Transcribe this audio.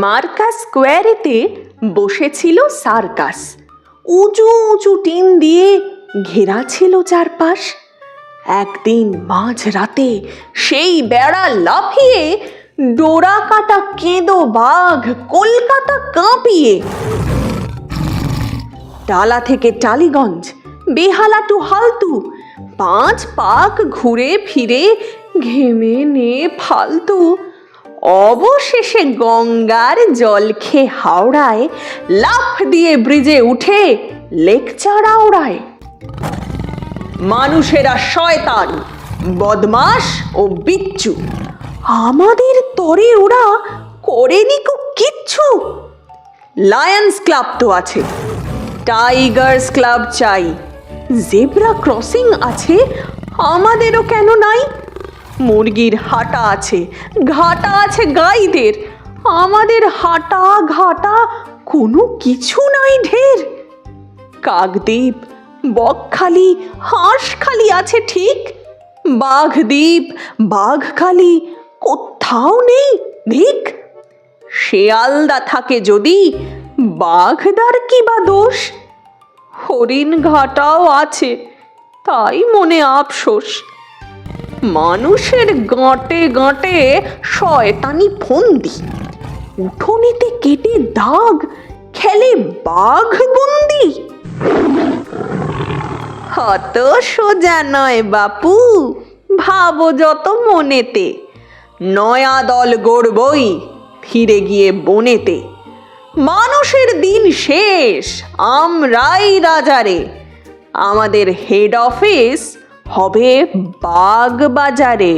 Marcus স্কোয়ারেতে বসেছিল circus. উঁচু উঁচু টিন দিয়ে ঘেরা ছিল চারপাশ। একদিন মাঝরাতে সেই বেড়া লাফিয়ে ডোরা কাটা কেঁদো বাঘ কলকাতা কাঁপিয়ে। টালা থেকে টালিগঞ্জ, বেহালা টু হালতু, 5 পাক ঘুরে ফিরে ঘেমে নে ফালতু। অবশেষে গঙ্গার জল খেয়ে হাওড়ায় লাফ দিয়ে ব্রিজে উঠে লেকচার আওড়ায়। মানুষেরা শয়তান, বদমাশ ও বিচ্ছু, আমাদের তরে ওরা করেনি কিচ্ছু। লায়ন্স ক্লাব তো আছে, টাইগার্স ক্লাব চাই। জেব্রা ক্রসিং আছে, আমাদেরও কেন নাই? মুরগির হাটা আছে, ঘাটা আছে গাইদের, আমাদের হাটা ঘাটা কোনো কিছু নাই ঢের। কাকদ্বীপ, বকখালি, হাঁসখালি আছে ঠিক, বাঘদ্বীপ বাঘখালি কোথাও নেই ধিক। শেয়ালদা থাকে যদি, বাঘদার কি বা দোষ? হরিণ ঘাটাও আছে, তাই মনে আফসোস। মানুষের গাঁটে গাঁটে শয়তানি ফন্দি, উঠোনেতে কেটে দাগ খেলে বাঘ বন্দি। হত সোজা নয় বাপু, ভাবো যত মনেতে, নয়া দল গড়বই ফিরে গিয়ে বনেতে। মানুষের দিন শেষ, আমরাই রাজারে, আমাদের হেড অফিস হবে বাগ বাজারে।